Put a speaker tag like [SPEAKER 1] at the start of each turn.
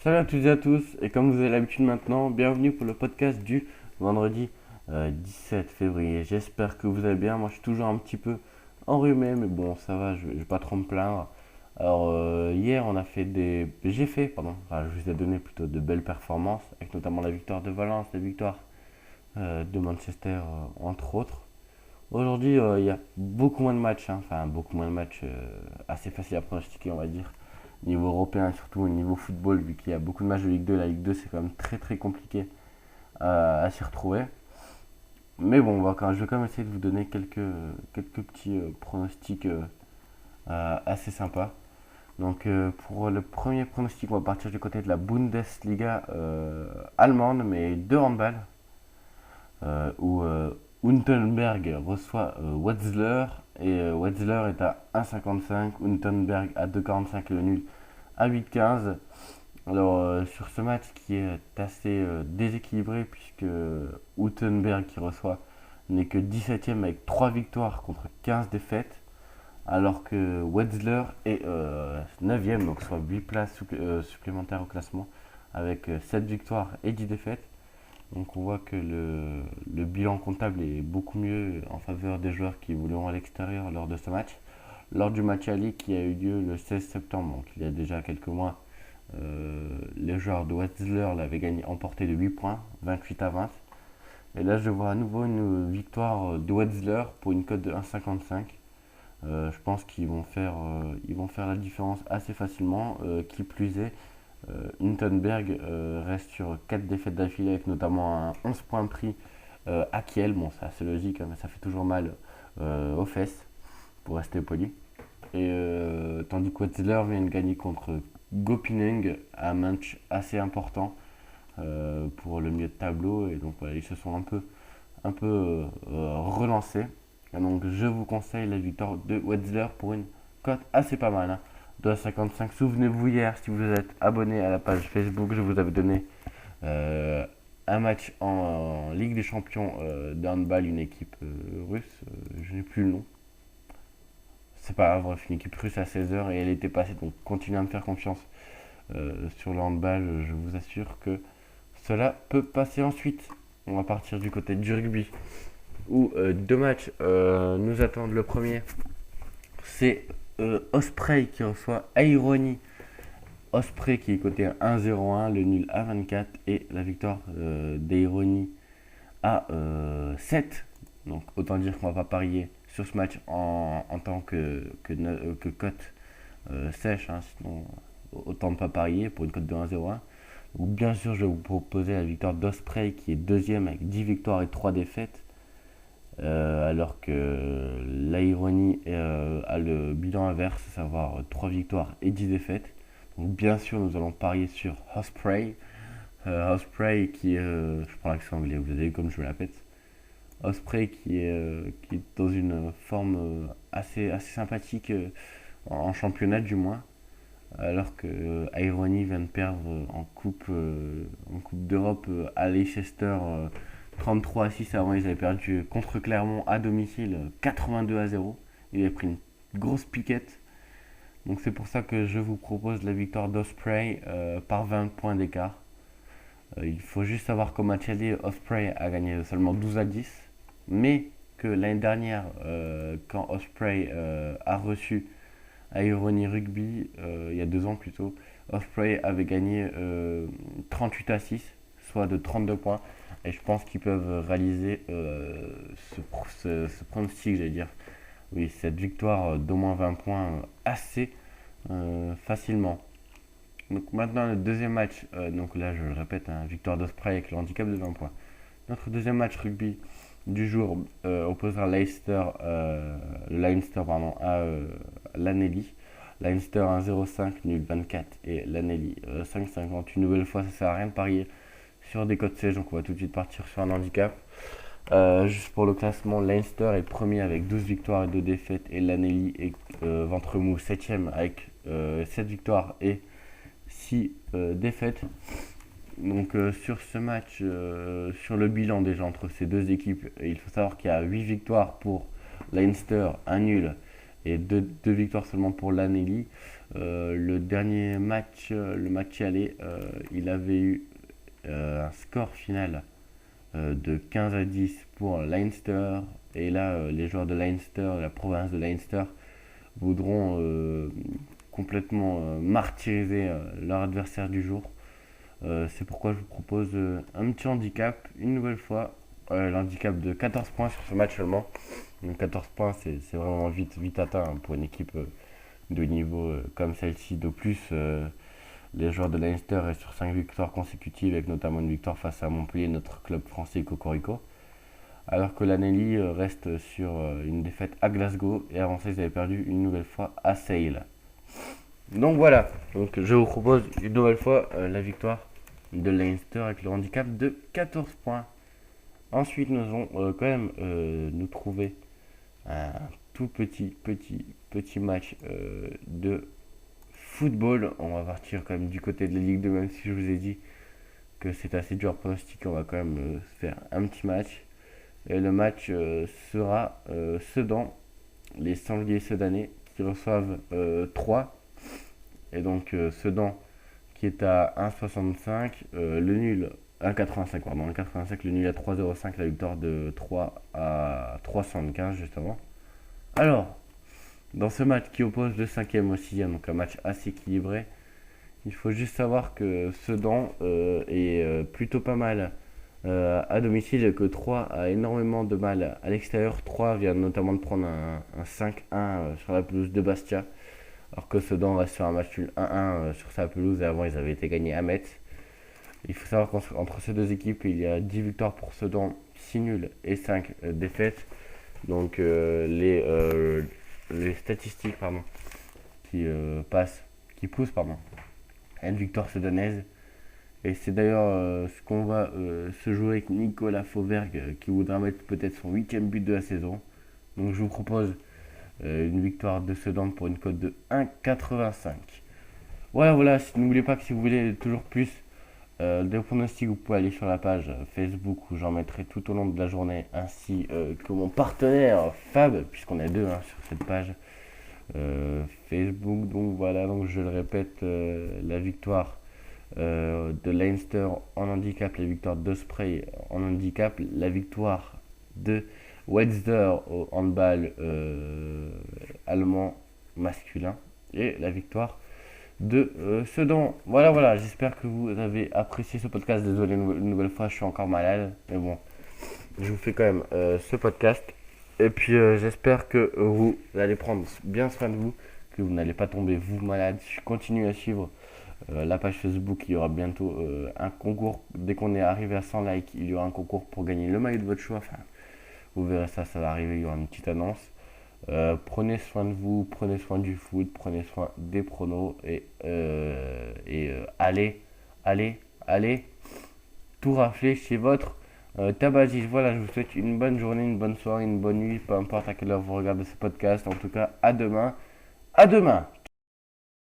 [SPEAKER 1] Salut à toutes et à tous, et comme vous avez l'habitude maintenant, bienvenue pour le podcast du vendredi 17 février. J'espère que vous allez bien. Moi je suis toujours un petit peu enrhumé, mais bon, ça va, je vais pas trop me plaindre. Alors hier on a fait j'ai fait, pardon, enfin, je vous ai donné plutôt de belles performances, avec notamment la victoire de Valence, la victoire de Manchester entre autres. Aujourd'hui il y a beaucoup moins de matchs, hein. Enfin beaucoup moins de matchs assez faciles à pronostiquer on va dire niveau européen, surtout au niveau football, vu qu'il y a beaucoup de matchs de Ligue 2. La Ligue 2, c'est quand même très très compliqué à s'y retrouver. Mais bon, je vais quand même essayer de vous donner quelques petits pronostics assez sympas. Donc pour le premier pronostic, on va partir du côté de la Bundesliga allemande, mais de handball, où Unterberg reçoit Wetzlar, et Wetzlar est à 1,55, Unterberg à 2,45 et le nul à 8,15. Alors sur ce match qui est assez déséquilibré, puisque Huttenberg qui reçoit n'est que 17ème avec 3 victoires contre 15 défaites, alors que Wetzlar est 9ème, donc soit 8 places supplémentaires au classement, avec 7 victoires et 10 défaites. Donc on voit que le bilan comptable est beaucoup mieux en faveur des joueurs qui évolueront à l'extérieur lors de ce match. Lors du match aller qui a eu lieu le 16 septembre, donc il y a déjà quelques mois, les joueurs de Wetzlar l'avaient gagné, emporté de 8 points, 28-20. Et là, je vois à nouveau une victoire de Wetzlar pour une cote de 1,55. Je pense ils vont faire la différence assez facilement. Qui plus est, Unterberg reste sur 4 défaites d'affilée, avec notamment un 11 points pris à Kiel. Bon, c'est assez logique, hein, mais ça fait toujours mal aux fesses, pour rester poli. Et tandis que Wetzlar vient de gagner contre Gopineng, un match assez important pour le milieu de tableau. Et donc voilà, ils se sont un peu relancés. Et donc je vous conseille la victoire de Wetzlar pour une cote assez pas mal, hein, de 55. Souvenez-vous, hier, si vous êtes abonné à la page Facebook, je vous avais donné euh, un match en Ligue des Champions de handball, une équipe russe, je n'ai plus le nom. C'est pas grave, bref, une équipe russe à 16h, et elle était passée, donc continuez à me faire confiance sur le handball, je vous assure que cela peut passer ensuite. On va partir du côté du rugby, où deux matchs nous attendent. Le premier, c'est Osprey qui reçoit Aironi. Osprey qui est coté à 1,01, le nul à 24 et la victoire d'Aironi à 7. Donc autant dire qu'on va pas parier sur ce match en tant que cote sèche, hein, sinon autant ne pas parier pour une cote de 1,01. Donc bien sûr, je vais vous proposer la victoire d'Osprey qui est deuxième avec 10 victoires et 3 défaites. Alors que l'Aironi a le bilan inverse, à savoir 3 victoires et 10 défaites. Donc bien sûr, nous allons parier sur Osprey. Osprey qui est, je prends l'accent anglais, vous avez vu comme je me la pète. Osprey qui est dans une forme assez sympathique en championnat du moins, alors que Aironi vient de perdre en coupe d'Europe à Leicester 33-6. Avant, ils avaient perdu contre Clermont à domicile 82-0. Ils avaient pris une grosse piquette. Donc c'est pour ça que je vous propose la victoire d'Osprey par 20 points d'écart. Il faut juste savoir qu'au match aller, Osprey a gagné seulement 12-10. Mais que l'année dernière, quand Osprey a reçu Aironi Rugby, il y a 2 ans plutôt, Osprey avait gagné 38-6, soit de 32 points. Et je pense qu'ils peuvent réaliser ce pronostic, j'allais dire. Oui, cette victoire d'au moins 20 points assez facilement. Donc maintenant, le deuxième match, donc là je le répète, hein, victoire d'Osprey avec le handicap de 20 points. Notre deuxième match rugby du jour opposera Leinster pardon, à l'Anneli. Leinster 1,05, nul 24 et l'Anneli 5,50. Une nouvelle fois, ça sert à rien de parier sur des cotes sèches, donc on va tout de suite partir sur un handicap. Juste pour le classement, Leinster est premier avec 12 victoires et 2 défaites, et l'Anneli est ventre mou 7ème avec 7 victoires et 6 défaites. Donc sur ce match, sur le bilan déjà entre ces deux équipes, il faut savoir qu'il y a 8 victoires pour Leinster, un nul et 2 victoires seulement pour l'Anneli. Le dernier match, le match aller, il avait eu un score final de 15-10 pour Leinster. Et là, les joueurs de Leinster, la province de Leinster, voudront complètement martyriser leur adversaire du jour. C'est pourquoi je vous propose un petit handicap, une nouvelle fois. L'handicap de 14 points sur ce match seulement. Donc 14 points, c'est vraiment vite atteint pour une équipe de niveau comme celle-ci. De plus, les joueurs de Leinster est sur 5 victoires consécutives, avec notamment une victoire face à Montpellier, notre club français Cocorico. Alors que l'Anneli reste sur une défaite à Glasgow, et avant ça ils avaient perdu une nouvelle fois à Sale. Donc voilà, donc je vous propose une nouvelle fois la victoire de Leinster avec le handicap de 14 points. Ensuite nous allons quand même nous trouver un tout petit match de football. On va partir quand même du côté de la Ligue 2, même si je vous ai dit que c'est assez dur à pronostiquer, on va quand même faire un petit match. Et le match sera Sedan, les sangliers sedanais qui reçoivent 3. Et donc Sedan qui est à 1,65, le nul 1,85 pardon, 1,85, le nul à 3,05, la victoire de 3 à 3,75 justement. Alors, dans ce match qui oppose le 5ème au 6ème, donc un match assez équilibré, il faut juste savoir que Sedan est plutôt pas mal à domicile, que 3 a énormément de mal à l'extérieur. 3 vient notamment de prendre un 5-1 sur la pelouse de Bastia, alors que Sedan reste sur un match nul 1-1 sur sa pelouse, et avant ils avaient été gagnés à Metz. Il faut savoir qu'entre ces deux équipes, il y a 10 victoires pour Sedan, 6 nuls et 5 défaites. Donc les statistiques qui poussent à une victoire sedanaise. Et c'est d'ailleurs ce qu'on va se jouer avec Nicolas Fauvergue, qui voudra mettre peut-être son 8ème but de la saison. Donc je vous propose une victoire de Sedan pour une cote de 1,85. Voilà, n'oubliez pas que si vous voulez toujours plus des pronostics, vous pouvez aller sur la page Facebook où j'en mettrai tout au long de la journée, ainsi que mon partenaire Fab, puisqu'on est deux sur cette page Facebook. Donc voilà, donc je le répète, la victoire de Leinster en handicap, la victoire d'Osprey en handicap, la victoire de Wednesday au handball allemand masculin, et la victoire de Sedan. Voilà, j'espère que vous avez apprécié ce podcast. Désolé une nouvelle fois, je suis encore malade, mais bon, je vous fais quand même ce podcast. Et puis j'espère que vous allez prendre bien soin de vous, que vous n'allez pas tomber vous malade. Je continue à suivre la page Facebook. Il y aura bientôt un concours. Dès qu'on est arrivé à 100 likes, il y aura un concours pour gagner le maillot de votre choix. Enfin, vous verrez ça va arriver, il y aura une petite annonce. Prenez soin de vous, prenez soin du foot, prenez soin des pronos, et allez tout rafler chez votre tabagiste. Voilà, je vous souhaite une bonne journée, une bonne soirée, une bonne nuit, peu importe à quelle heure vous regardez ce podcast. En tout cas, à demain.